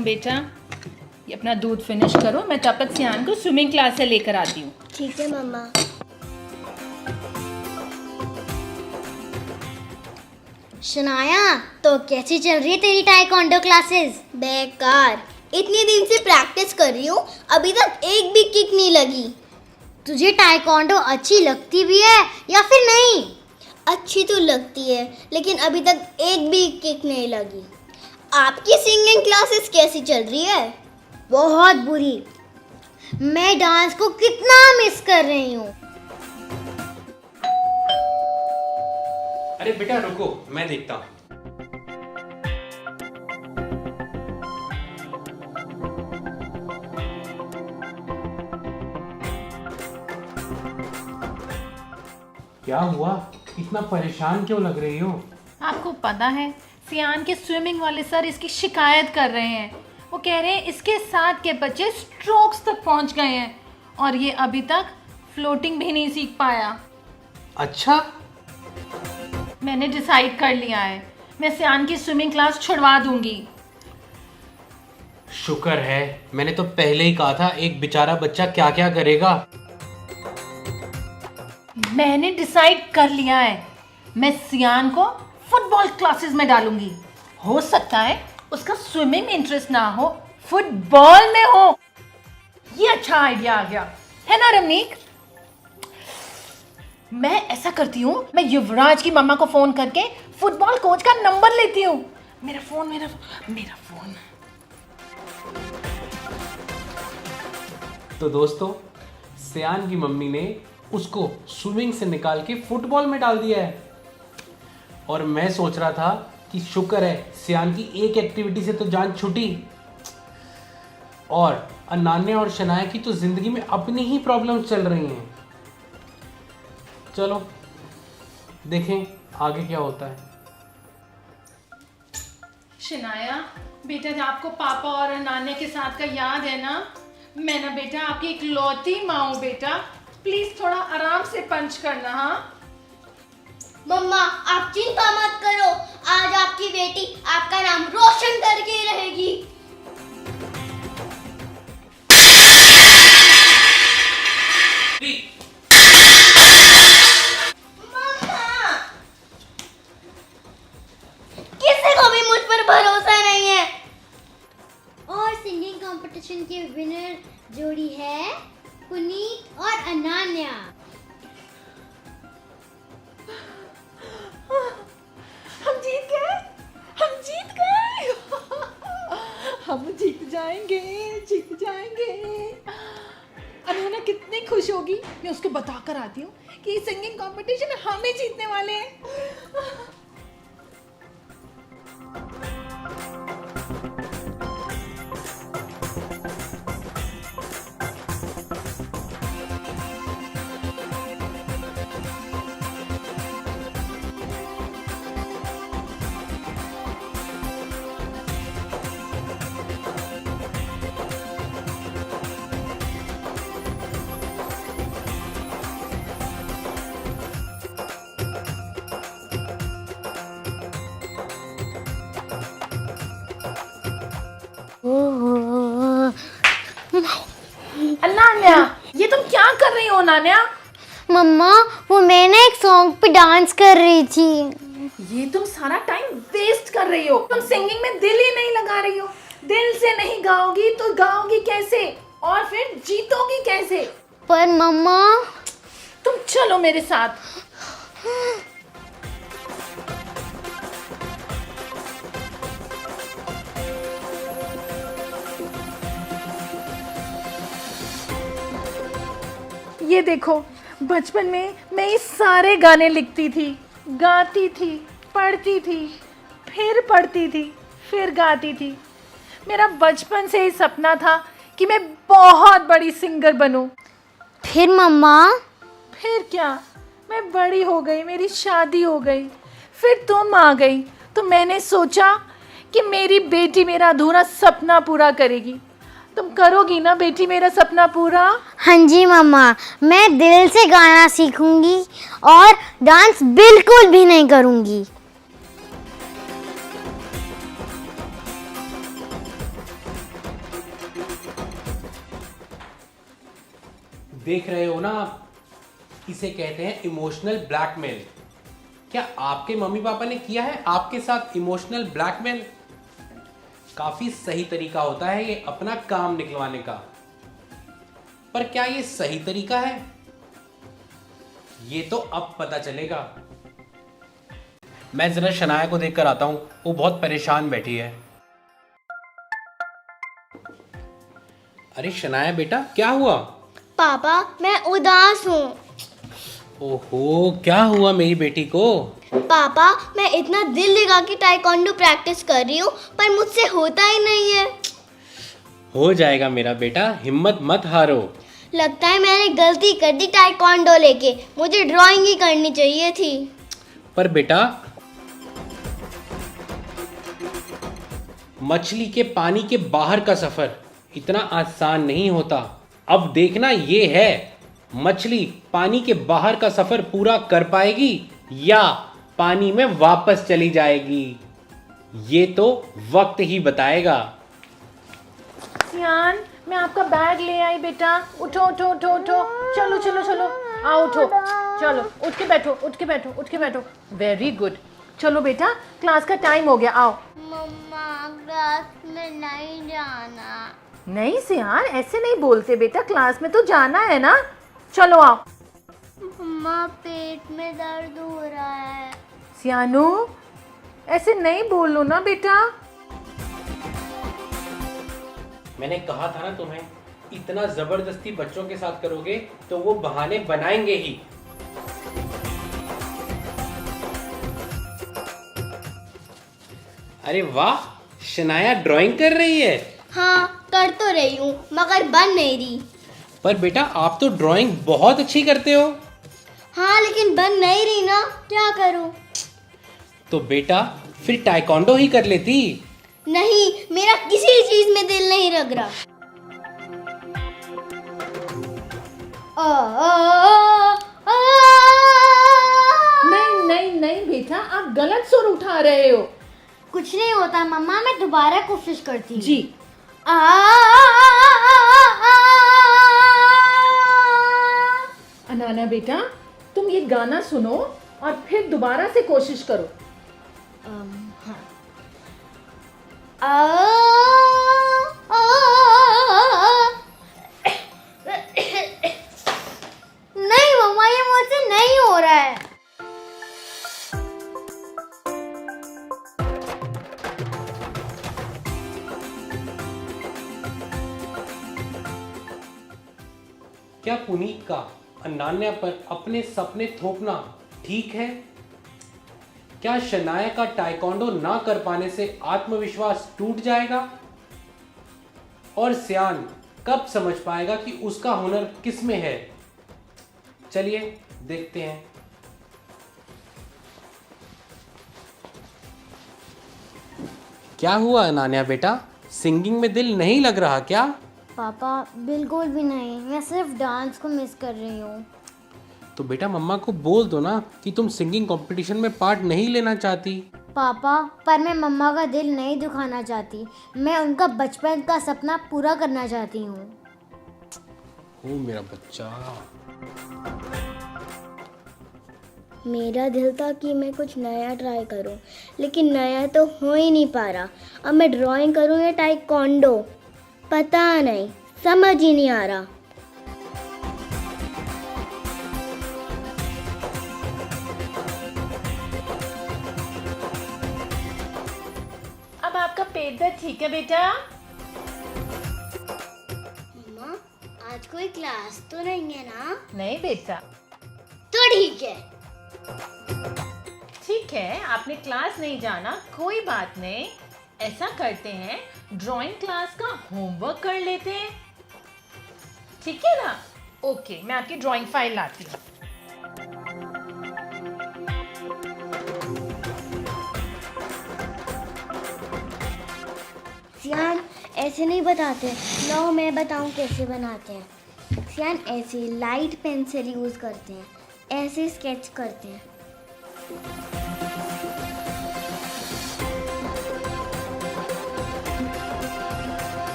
लो बेटा, ये अपना दूध फिनिश करो, मैं तब तक सियान को स्विमिंग क्लास से लेकर आती हूँ। ठीक है मम्मा। शनाया, तो कैसी चल रही है तेरी टाइकोंडो क्लासेस? बेकार, इतने दिन से प्रैक्टिस कर रही हूँ, अभी तक एक भी किक नहीं लगी। तुझे टाइकोंडो अच्छी लगती भी है या फिर नहीं? अच्छी तो लगती है, लेकिन अभी तक एक भी किक नहीं लगी। आपकी सिंगिंग क्लासेस कैसी चल रही है? बहुत बुरी। मैं डांस को कितना मिस कर रही हूँ। अरे बेटा रुको, मैं देखता हूँ। क्या हुआ? इतना परेशान क्यों लग रही हो? आपको पता है सियान के स्विमिंग वाले सर इसकी शिकायत कर रहे हैं। वो कह रहे हैं इसके साथ के बच्चे स्ट्रोक्स तक पहुंच गए हैं और ये अभी तक फ्लोटिंग भी नहीं सीख पाया। अच्छा, मैंने डिसाइड कर लिया है, मैं सियान की स्विमिंग क्लास छुड़वा दूंगी। शुक्र है, मैंने तो पहले ही कहा था एक बेचारा बच्चा क्या क्या करेगा। मैंने डिसाइड कर लिया है, मैं सियान को फुटबॉल क्लासेस में डालूंगी। हो सकता है उसका स्विमिंग में इंटरेस्ट ना हो, फुटबॉल में हो। ये अच्छा आइडिया आ गया है ना रमनीक? मैं ऐसा करती हूँ, मैं युवराज की मम्मा को फोन करके फुटबॉल कोच का नंबर लेती हूँ। मेरा फोन। तो दोस्तों, सियान की मम्मी ने उसको स्विमिंग से निकाल के फुटबॉल में डाल दिया है। और मैं सोच रहा था कि शुक्र है सियान की एक एक्टिविटी से तो जान छूटी, और अनान्या और शनाया की तो जिंदगी में अपनी ही प्रॉब्लम्स चल रही हैं। चलो देखें आगे क्या होता है। शनाया बेटा, जब आपको पापा और नाना के साथ का याद है ना, मैं ना बेटा आपकी एक लौती माँ हूँ बेटा, प्लीज थोड़ा आराम से पंच करना। हाँ मम्मा, आप चिंता मत करो, आज आपकी बेटी आपका नाम रोशन करके ही रहेगी। मम्मा, किसी को भी मुझ पर भरोसा नहीं है। और सिंगिंग कंपटीशन की विनर जोड़ी है पुनीत और अनान्या। हम जीत गए। हम जीत जाएंगे। अनूना कितनी खुश होगी। मैं उसको बताकर आती हूँ कि सिंगिंग कंपटीशन हम ही जीतने वाले हैं। अनान्या, ये तुम क्या कर रही हो अनान्या? मम्मा, वो मैं ना एक सॉन्ग पे डांस कर रही थी। ये तुम सारा टाइम वेस्ट कर रही हो। तुम सिंगिंग में दिल ही नहीं लगा रही हो। दिल से नहीं गाओगी तो गाओगी कैसे, और फिर जीतोगी कैसे? पर मम्मा, तुम चलो मेरे साथ। ये देखो, बचपन में मैं ये सारे गाने लिखती थी, गाती थी, पढ़ती थी, फिर पढ़ती थी, फिर गाती थी। मेरा बचपन से ही सपना था कि मैं बहुत बड़ी सिंगर बनूं। फिर मम्मा? फिर क्या, मैं बड़ी हो गई, मेरी शादी हो गई, फिर तुम आ गई, तो मैंने सोचा कि मेरी बेटी मेरा अधूरा सपना पूरा करेगी। तुम करोगी ना बेटी मेरा सपना पूरा? हाँ जी मम्मा, मैं दिल से गाना सीखूंगी और डांस बिल्कुल भी नहीं करूंगी। देख रहे हो ना आप, इसे कहते हैं इमोशनल ब्लैकमेल। क्या आपके मम्मी पापा ने किया है आपके साथ इमोशनल ब्लैकमेल? काफी सही तरीका होता है ये अपना काम निकलवाने का, पर क्या ये सही तरीका है, ये तो अब पता चलेगा। मैं जरा शनाया को देखकर आता हूं, वो बहुत परेशान बैठी है। अरे शनाया बेटा, क्या हुआ? पापा मैं उदास हूँ। ओहो, क्या हुआ मेरी बेटी को? पापा मैं इतना दिल लगा के ताइक्वांडो प्रैक्टिस कर रही हूँ पर मुझसे होता ही नहीं है। हो जाएगा मेरा बेटा, हिम्मत मत हारो। लगता है मैंने गलती कर दी ताइक्वांडो लेके, मुझे ड्राइंग ही करनी चाहिए थी। पर बेटा, मछली के पानी के बाहर का सफर इतना आसान नहीं होता। अब देखना ये है, मछली पानी के बाहर का सफर पूरा कर पाएगी या पानी में वापस चली जाएगी, ये तो वक्त ही बताएगा। सियान, मैं आपका बैग ले आई बेटा। उठो उठो उठो उठो, चलो चलो चलो, आओ उठो, चलो उठ के बैठो, उठ के बैठो, उठ के बैठो। वेरी गुड, चलो बेटा क्लास का टाइम हो गया, आओ। मम्मा क्लास में नहीं जाना। नहीं सियान, ऐसे नहीं बोलते बेटा, क्लास में तो जाना है ना। चलो आओ। मम्मा पेट में दर्द हो रहा है। सियानू, ऐसे नहीं बोलो ना बेटा। मैंने कहा था ना तुम्हें, इतना जबरदस्ती बच्चों के साथ करोगे तो वो बहाने बनाएंगे ही। अरे वाह, शनाया ड्राइंग कर रही है। हाँ कर तो रही हूँ मगर बन नहीं रही। पर बेटा आप तो ड्राइंग बहुत अच्छी करते हो। हाँ लेकिन बन नहीं रही ना, क्या करूँ? तो बेटा फिर ताइक्वांडो ही कर लेती। नहीं, मेरा किसी चीज में दिल नहीं लग रहा। नहीं नहीं नहीं बेटा, आप गलत सुर उठा रहे हो। कुछ नहीं होता मम्मा, मैं दोबारा कोशिश करती हूँ। जी। अनाना बेटा, तुम ये गाना सुनो और फिर दोबारा से कोशिश करो। नहीं मम्मा, ये मुझसे नहीं हो रहा है। क्या पुनीत का अनान्या पर अपने सपने थोपना ठीक है? क्या शनाया का ताइक्वांडो ना कर पाने से आत्मविश्वास टूट जाएगा? और सियान कब समझ पाएगा कि उसका हुनर किस में है? चलिए देखते हैं। क्या हुआ अनान्या बेटा, सिंगिंग में दिल नहीं लग रहा क्या? पापा बिल्कुल भी नहीं, मैं सिर्फ डांस को मिस कर रही हूँ। तो बेटा मम्मा को बोल दो ना कि तुम सिंगिंग कंपटीशन में पार्ट नहीं लेना चाहती। पापा पर मैं मम्मा का दिल नहीं दुखाना चाहती, मैं उनका बचपन का सपना पूरा करना चाहती हूँ। ओ मेरा बच्चा। मेरा दिल था कि मैं कुछ नया ट्राई करूं, लेकिन नया तो हो ही नहीं पा रहा। अब मैं ड्राइंग करूं या ताइक्वांडो, पता नहीं, समझ ही नहीं आ रहा। अब आपका पेट दर्द ठीक है बेटा? मम्मा आज कोई क्लास तो नहीं है ना? नहीं बेटा। तो ठीक है। ठीक है, आपने क्लास नहीं जाना, कोई बात नहीं। ऐसा करते हैं, ड्राइंग क्लास का होमवर्क कर लेते हैं, ठीक है ना? ओके, मैं आपकी ड्राइंग फाइल लाती हूँ। सियान ऐसे नहीं बताते, लो मैं बताऊं कैसे बनाते हैं। सियान ऐसे लाइट पेंसिल यूज़ करते हैं, ऐसे स्केच करते हैं।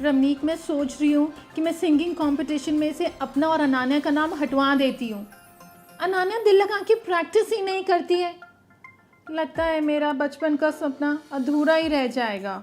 रमनीक, मैं सोच रही हूँ कि मैं सिंगिंग कंपटीशन में से अपना और अनान्या का नाम हटवा देती हूँ। अनान्या दिल लगा के प्रैक्टिस ही नहीं करती है। लगता है मेरा बचपन का सपना अधूरा ही रह जाएगा।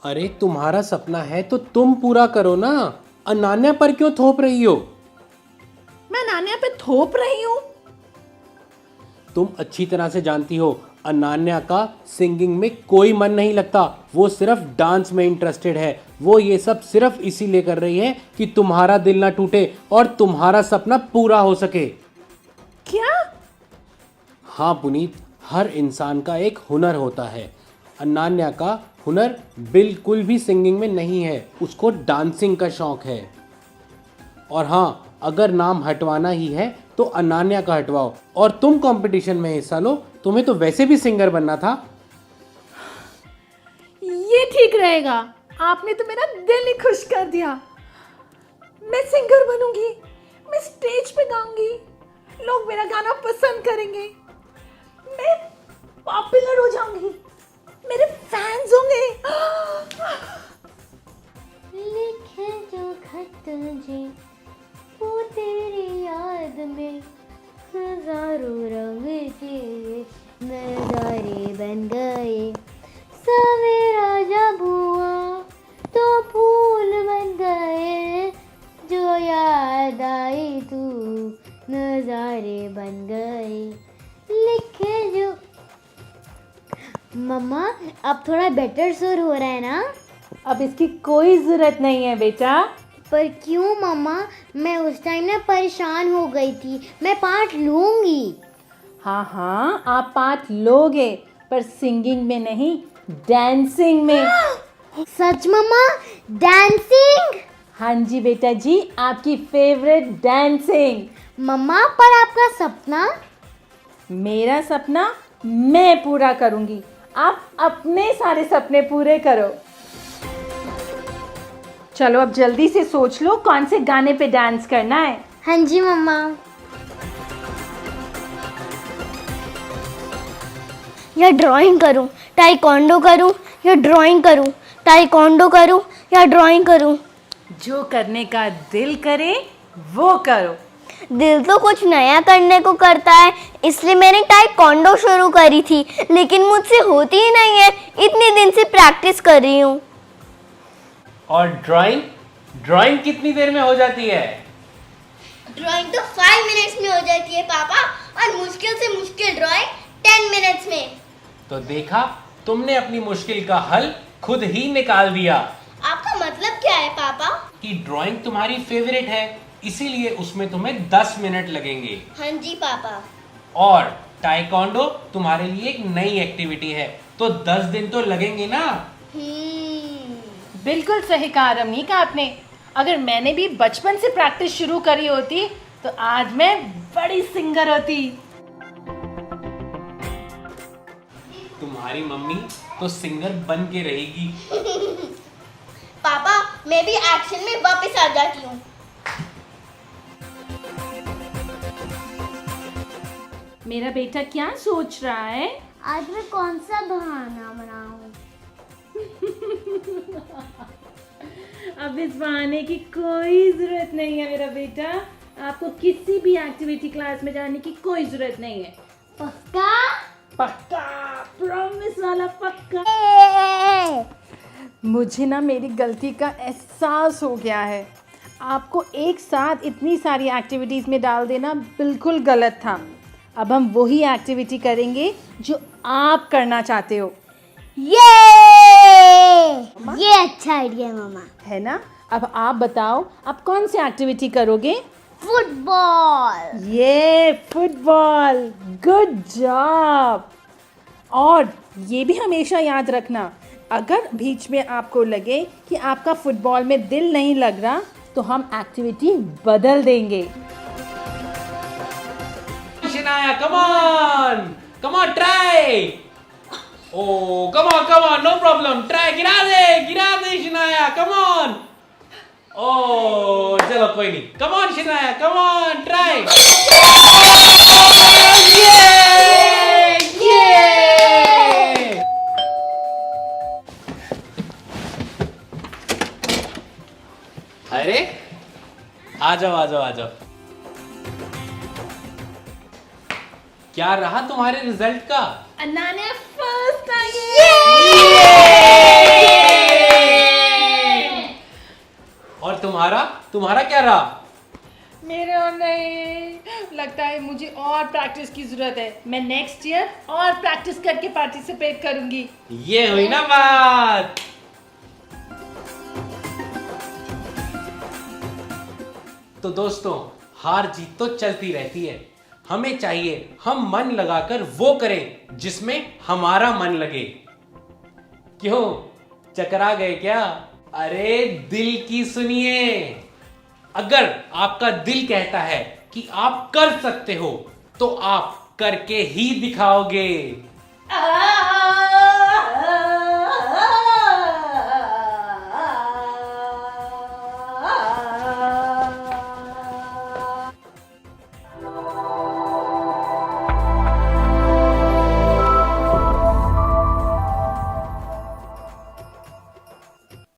अरे तुम्हारा सपना है तो तुम पूरा करो ना, अनान्या पर क्यों थोप रही हो? मैं अनान्या पे थोप रही हूँ? तुम अच्छी तरह से जानती हो अनान्या का सिंगिंग में कोई मन नहीं लगता, वो सिर्फ डांस में इंटरेस्टेड है। वो ये सब सिर्फ इसीलिए कर रही है कि तुम्हारा दिल ना टूटे और तुम्हारा सपना पूरा हो सके। क्या? हाँ पुनीत, हर इंसान का एक हुनर होता है। अनान्या का हुनर बिल्कुल भी सिंगिंग में नहीं है, उसको डांसिंग का शौक है। और हाँ, अगर नाम हटवाना ही है तो अनान्या का हटवाओ और तुम कंपटीशन में हिस्सा लो, तुम्हें तो वैसे भी सिंगर बनना था। ये ठीक रहेगा, आपने तो मेरा दिल ही खुश कर दिया। मैं सिंगर बनूंगी, मैं स्टेज पे गाऊंगी, लोग मेरा गाना पसंद करेंगे, मैं पॉपुलर हो जाऊंगी, मेरे फैंस होंगे। लिखे जो खत तुझे वो तेरी याद में हजारों रंग के नजारे बन गए। सवेरा जब हुआ तो फूल बन गए, जो याद आई तू नजारे बन गए। लिखे जो मम्मा, अब थोड़ा बेटर सुर हो रहा है ना? अब इसकी कोई जरूरत नहीं है बेटा। पर क्यों मम्मा? मैं उस टाइम ना परेशान हो गई थी, मैं पार्ट लूंगी। हाँ हाँ, आप पार्ट लोगे, पर सिंगिंग में नहीं, डांसिंग में। सच मम्मा? डांसिंग? हाँ जी बेटा जी, आपकी फेवरेट डांसिंग। मम्मा पर आपका सपना? मेरा सपना मैं पूरा करूंगी, आप अपने सारे सपने पूरे करो। चलो अब जल्दी से सोच लो कौन से गाने पे डांस करना है। हाँ जी मम्मा। या ड्राइंग करूं, ताइक्वांडो करूं, या ड्राइंग करूं, ताइक्वांडो करूं, या ड्राइंग करूं? जो करने का दिल करे वो करो। दिल तो कुछ नया करने को करता है, इसलिए मैंने ताइक्वांडो शुरू करी थी, लेकिन मुझसे होती ही नहीं है। इतने दिन से प्रैक्टिस कर रही हूँ। और ड्राइंग कितनी देर में हो जाती है? ड्राइंग तो 5 मिनट्स में हो जाती है पापा, और मुश्किल से मुश्किल ड्राइंग 10 मिनट्स में। तो देखा, तुमने अपनी मुश्किल का हल खुद ही निकाल दिया। आपका मतलब क्या है पापा? कि ड्राइंग तुम्हारी फेवरेट है, इसीलिए उसमें तुम्हें 10 मिनट लगेंगे। हाँ जी पापा। और ताइक्वांडो तुम्हारे लिए एक नई एक्टिविटी है, तो 10 दिन तो लगेंगे ना। बिल्कुल सही कहा रमनीक आपने। अगर मैंने भी बचपन से प्रैक्टिस शुरू करी होती तो आज मैं बड़ी सिंगर होती। तुम्हारी मम्मी तो सिंगर बन के रहेगी। पापा मैं भी एक्शन में वापस आ जाती हूँ। मेरा बेटा क्या सोच रहा है? आज मैं कौन सा बहाना बनाऊं? अब इस बहाने की कोई जरूरत नहीं है मेरा बेटा। आपको किसी भी एक्टिविटी क्लास में जाने की कोई जरूरत नहीं है। पक्का? पक्का, प्रॉमिस वाला पक्का। मुझे ना मेरी गलती का एहसास हो गया है। आपको एक साथ इतनी सारी एक्टिविटीज़ में डाल देना बिल्कुल गलत था। अब हम वही एक्टिविटी करेंगे जो आप करना चाहते हो। ये अच्छा आइडिया है मम्मा। है ना? अब आप बताओ, आप कौन सी एक्टिविटी करोगे? फुटबॉल। ये फुटबॉल, गुड जॉब। और ये भी हमेशा याद रखना, अगर बीच में आपको लगे कि आपका फुटबॉल में दिल नहीं लग रहा तो हम एक्टिविटी बदल देंगे। Shania, come on, try. Oh, come on, no problem. Try, गिरा दे Shania, come on. Oh, चलो कोई नहीं. Come on Shania, come on, try. अरे आ जाओ आ जाओ आ जाओ। क्या रहा तुम्हारे रिजल्ट का? अनान्या फर्स्ट आई। और तुम्हारा तुम्हारा क्या रहा? मेरे और नहीं, लगता है मुझे और प्रैक्टिस की जरूरत है। मैं नेक्स्ट ईयर और प्रैक्टिस करके पार्टिसिपेट करूंगी। ये हुई ना बात। तो दोस्तों, हार जीत तो चलती रहती है। हमें चाहिए हम मन लगाकर वो करें जिसमें हमारा मन लगे। क्यों, चकरा गए क्या? अरे दिल की सुनिए। अगर आपका दिल कहता है कि आप कर सकते हो तो आप करके ही दिखाओगे।